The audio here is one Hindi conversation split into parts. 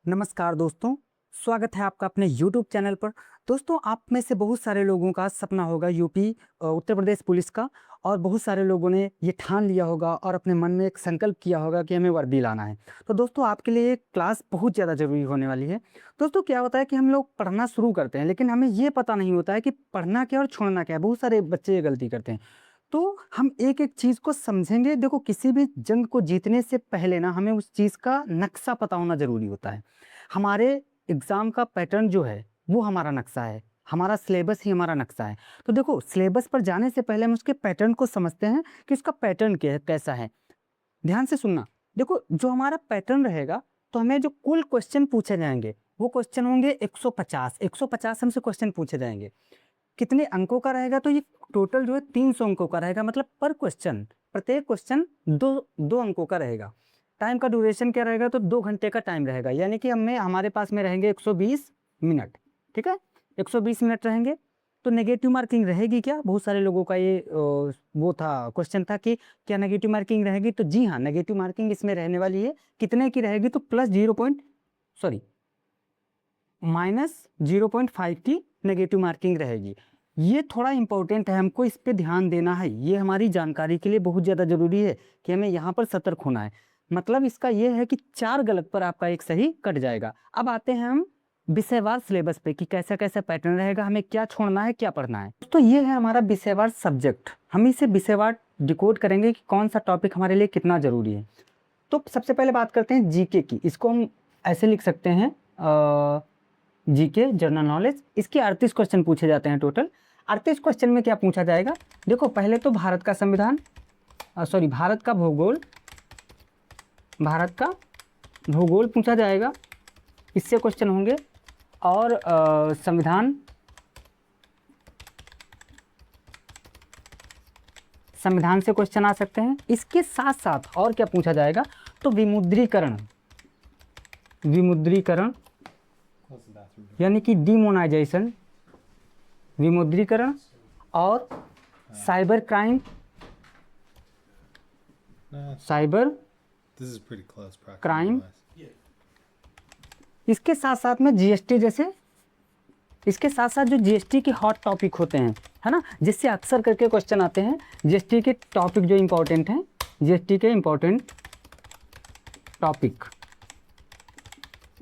नमस्कार दोस्तों, स्वागत है आपका अपने YouTube चैनल पर। दोस्तों, आप में से बहुत सारे लोगों का सपना होगा यूपी उत्तर प्रदेश पुलिस का, और बहुत सारे लोगों ने ये ठान लिया होगा और अपने मन में एक संकल्प किया होगा कि हमें वर्दी लाना है। तो दोस्तों, आपके लिए ये क्लास बहुत ज़्यादा ज़रूरी होने वाली है। दोस्तों, क्या होता है कि हम लोग पढ़ना शुरू करते हैं, लेकिन हमें ये पता नहीं होता है कि पढ़ना क्या और छोड़ना क्या है। बहुत सारे बच्चे ये गलती करते हैं। तो हम एक-एक चीज़ को समझेंगे। देखो, किसी भी जंग को जीतने से पहले ना हमें उस चीज़ का नक्शा पता होना ज़रूरी होता है। हमारे एग्ज़ाम का पैटर्न जो है, वो हमारा नक्शा है, हमारा सिलेबस ही हमारा नक्शा है। तो देखो, सिलेबस पर जाने से पहले हम उसके पैटर्न को समझते हैं कि उसका पैटर्न क्या है, कैसा है। ध्यान से सुनना। देखो, जो हमारा पैटर्न रहेगा, तो हमें जो कुल क्वेश्चन पूछे जाएँगे, वो क्वेश्चन होंगे 150। 150 हमसे क्वेश्चन पूछे जाएँगे। कितने अंकों का रहेगा? तो ये टोटल जो है 300 अंकों का रहेगा। मतलब पर क्वेश्चन, प्रत्येक क्वेश्चन 2 अंकों का रहेगा। टाइम का ड्यूरेशन क्या रहेगा? तो 2 घंटे का टाइम रहेगा, यानी कि हमारे पास में रहेंगे 120 मिनट। ठीक है? 120 मिनट रहेंगे। तो नेगेटिव मार्किंग रहेगी क्या? बहुत सारे लोगों का ये वो था, क्वेश्चन था कि क्या नेगेटिव मार्किंग रहेगी? तो जी हाँ, नेगेटिव मार्किंग इसमें रहने वाली है। कितने की रहेगी? तो प्लस 0 पॉइंट सॉरी -0.5 की नेगेटिव मार्किंग रहेगी। ये थोड़ा इम्पोर्टेंट है, हमको इस पे ध्यान देना है। ये हमारी जानकारी के लिए बहुत ज़्यादा ज़रूरी है कि हमें यहाँ पर सतर्क होना है। मतलब इसका ये है कि 4 गलत पर आपका 1 सही कट जाएगा। अब आते हैं हम विषयवार सिलेबस पे कि कैसा-कैसा पैटर्न रहेगा, हमें क्या छोड़ना है, क्या पढ़ना है। तो ये है हमारा विषयवार सब्जेक्ट। हम इसे विषयवार डिकोड करेंगे कि कौन-सा टॉपिक हमारे लिए कितना ज़रूरी है। तो सबसे पहले बात करते हैं जीके की। इसको हम ऐसे लिख सकते हैं जीके जनरल नॉलेज। इसके 38 क्वेश्चन पूछे जाते हैं टोटल। 38 क्वेश्चन में क्या पूछा जाएगा? देखो, पहले तो भारत का संविधान, भारत का भूगोल, भारत का भूगोल पूछा जाएगा, इससे क्वेश्चन होंगे। और संविधान से क्वेश्चन आ सकते हैं। इसके साथ साथ और क्या पूछा जाएगा? तो विमुद्रीकरण, विमुद्रीकरण यानी कि डिमोनाइजेशन, विमुद्रीकरण और cyber crime, cyber This is pretty close. Crime. proximity-wise. इसके साथ साथ में जीएसटी जैसे, इसके साथ साथ जो जीएसटी के हॉट टॉपिक होते हैं, है ना, जिससे अक्सर करके क्वेश्चन आते हैं। जीएसटी के टॉपिक जो इम्पोर्टेंट हैं, जीएसटी के इम्पोर्टेंट टॉपिक,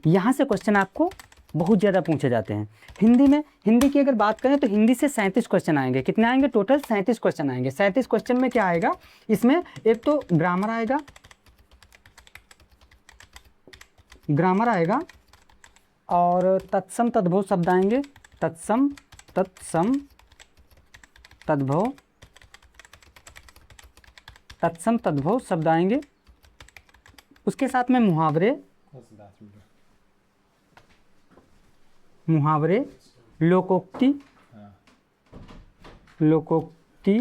यहाँ से क्वेश्चन आपको बहुत ज़्यादा पूछे जाते हैं। हिंदी में, हिंदी की अगर बात करें तो हिंदी से 37 क्वेश्चन आएंगे। कितने आएंगे? टोटल 37 क्वेश्चन आएंगे। 37 क्वेश्चन में क्या आएगा? इसमें एक तो ग्रामर आएगा, ग्रामर आएगा, और तत्सम तद्भव शब्द आएंगे। तत्सम तद्भव, तत्सम तद्भव शब्द आएंगे। उसके साथ में मुहावरे, Close the bathroom door. मुहावरे, लोकोक्ति, लोकोक्ति,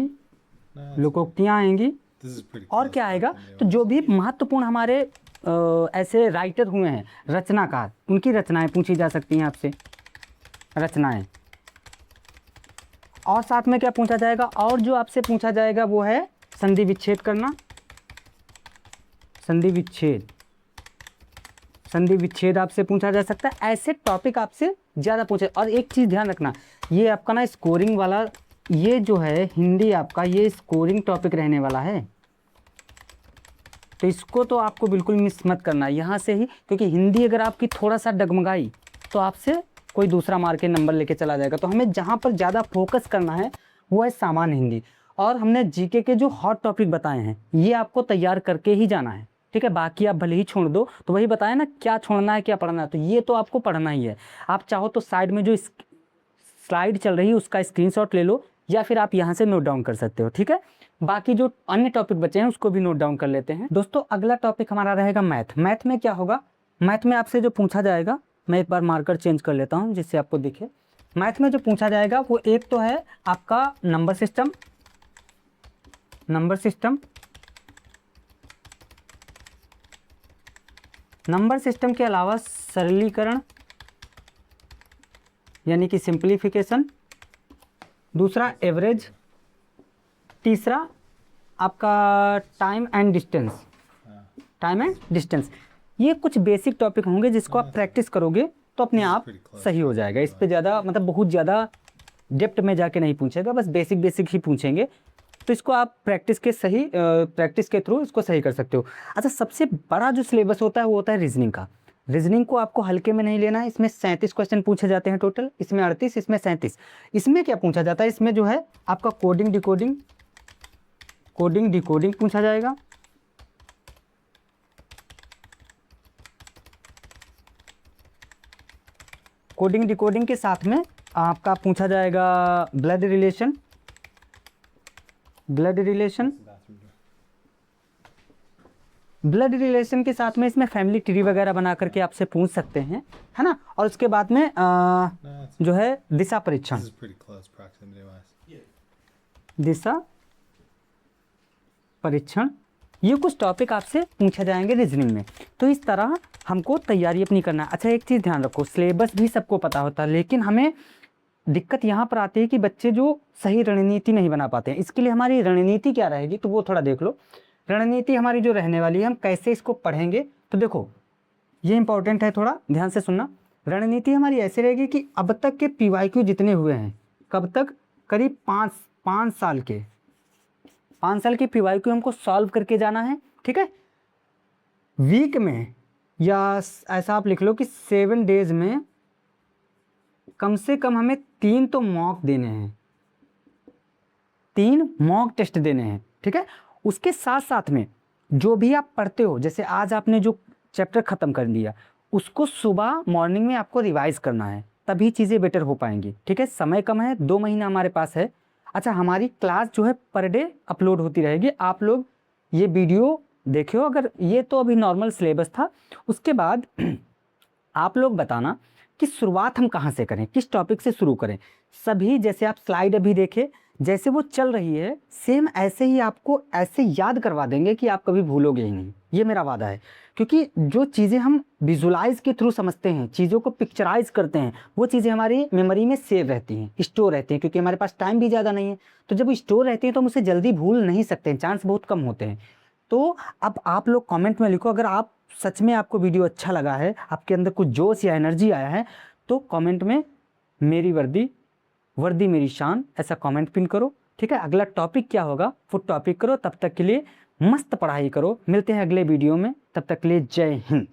No, लोकोक्तियाँ आएंगी। this is pretty और close. क्या आएगा? proximity-wise. तो जो भी महत्वपूर्ण हमारे ऐसे राइटर हुए हैं, रचनाकार, उनकी रचनाएं पूछी जा सकती हैं आपसे, रचनाएं। और साथ में क्या पूछा जाएगा? और जो आपसे पूछा जाएगा वो है संधि विच्छेद करना, संधि विच्छेद, संधि विच्छेद आपसे पूछा जा सकता है। ऐसे टॉपिक आपसे ज़्यादा पूछे। और एक चीज़ ध्यान रखना, ये आपका ना स्कोरिंग वाला, ये जो है हिंदी आपका, ये स्कोरिंग टॉपिक रहने वाला है। तो इसको तो आपको बिल्कुल मिस मत करना यहाँ से ही, क्योंकि हिंदी अगर आपकी थोड़ा सा डगमगाई तो आपसे कोई दूसरा मार के नंबर लेके चला जाएगा। तो हमें जहाँ पर ज़्यादा फोकस करना है वो है सामान्य हिंदी। और हमने जीके के जो हॉट टॉपिक बताए हैं, ये आपको तैयार करके ही जाना है। ठीक है? बाकी आप भले ही छोड़ दो, तो वही बताया ना, क्या छोड़ना है क्या पढ़ना है, तो ये तो आपको पढ़ना ही है। आप चाहो तो साइड में जो स्लाइड चल रही है उसका स्क्रीनशॉट ले लो, या फिर आप यहाँ से नोट डाउन कर सकते हो। ठीक है? बाकी जो अन्य टॉपिक बचे हैं उसको भी नोट डाउन कर लेते हैं। दोस्तों, अगला टॉपिक हमारा रहेगा मैथ। मैथ में क्या होगा? मैथ में आपसे जो पूछा जाएगा, मैं एक बार मार्कर चेंज कर लेता हूँ जिससे आपको दिखे। मैथ में जो पूछा जाएगा वो एक तो है आपका number system, number system, number system के अलावा सरलीकरण यानी कि सिंप्लीफिकेशन, दूसरा एवरेज, तीसरा आपका time and distance, time and distance. ये कुछ बेसिक टॉपिक होंगे जिसको आप प्रैक्टिस करोगे तो अपने आप pretty close. सही हो जाएगा। इस पे ज़्यादा मतलब बहुत ज़्यादा डेप्थ में जाके नहीं पूछेगा, बस बेसिक बेसिक ही पूछेंगे। तो इसको आप प्रैक्टिस के थ्रू इसको सही कर सकते हो। अच्छा, सबसे बड़ा जो सिलेबस होता है वो होता है रीजनिंग का। रीजनिंग को आपको हल्के में नहीं लेना है। इसमें 37 क्वेश्चन पूछे जाते हैं टोटल, इसमें 38, इसमें 37। इसमें क्या पूछा जाता है, इसमें जो है आपका कोडिंग डिकोडिंग पूछा जाएगा। कोडिंग डिकोडिंग के साथ में आपका पूछा जाएगा ब्लड रिलेशन ब्लड रिलेशन के साथ में इसमें फैमिली ट्री वगैरह बना करके आपसे पूछ सकते हैं, है ना। और उसके बाद में जो है दिशा परीक्षण, This is pretty close proximity wise. दिशा परीक्षण, ये कुछ टॉपिक आपसे पूछे जाएंगे रीजनिंग में। तो इस तरह हमको तैयारी अपनी करना है। अच्छा, एक चीज़ ध्यान रखो, सिलेबस भी सबको पता होता है, लेकिन हमें दिक्कत यहाँ पर आती है कि बच्चे जो सही रणनीति नहीं बना पाते हैं। इसके लिए हमारी रणनीति क्या रहेगी, तो वो थोड़ा देख लो। रणनीति हमारी जो रहने वाली है, हम कैसे इसको पढ़ेंगे, तो देखो ये इंपॉर्टेंट है, थोड़ा ध्यान से सुनना। रणनीति हमारी ऐसे रहेगी कि अब तक के PYQ जितने हुए हैं, कब तक, करीब 5 साल के PYQ हमको सॉल्व करके जाना है, ठीक है। वीक में या ऐसा आप लिख लो कि 7 डेज में कम से कम हमें 3 तो मॉक देने हैं, 3 मॉक टेस्ट देने हैं, ठीक है। उसके साथ साथ में जो भी आप पढ़ते हो, जैसे आज आपने जो चैप्टर ख़त्म कर लिया, उसको सुबह मॉर्निंग में आपको रिवाइज़ करना है, तभी चीज़ें बेटर हो पाएंगी, ठीक है। समय कम है, 2 महीना हमारे पास है। अच्छा, हमारी क्लास जो है पर डे अपलोड होती रहेगी, आप लोग ये वीडियो देखियो। अगर ये तो अभी नॉर्मल सिलेबस था, उसके बाद आप लोग बताना कि शुरुआत हम कहाँ से करें, किस टॉपिक से शुरू करें। सभी जैसे आप स्लाइड अभी देखे, जैसे वो चल रही है, सेम ऐसे ही आपको ऐसे याद करवा देंगे कि आप कभी भूलोगे ही नहीं, ये मेरा वादा है। क्योंकि जो चीज़ें हम विजुलाइज के थ्रू समझते हैं, चीज़ों को पिक्चराइज करते हैं, वो चीज़ें हमारी मेमोरी में सेव रहती हैं, स्टोर रहती हैं। क्योंकि हमारे पास टाइम भी ज़्यादा नहीं है, तो जब स्टोर रहती हैं तो हम उसे जल्दी भूल नहीं सकते हैं, चांस बहुत कम होते हैं। तो अब आप लोग कमेंट में लिखो, अगर आप सच में आपको वीडियो अच्छा लगा है, आपके अंदर कुछ जोश या एनर्जी आया है, तो कमेंट में मेरी वर्दी मेरी शान ऐसा कमेंट पिन करो, ठीक है। अगला टॉपिक क्या होगा वो टॉपिक करो। तब तक के लिए मस्त पढ़ाई करो, मिलते हैं अगले वीडियो में, तब तक के लिए जय हिंद।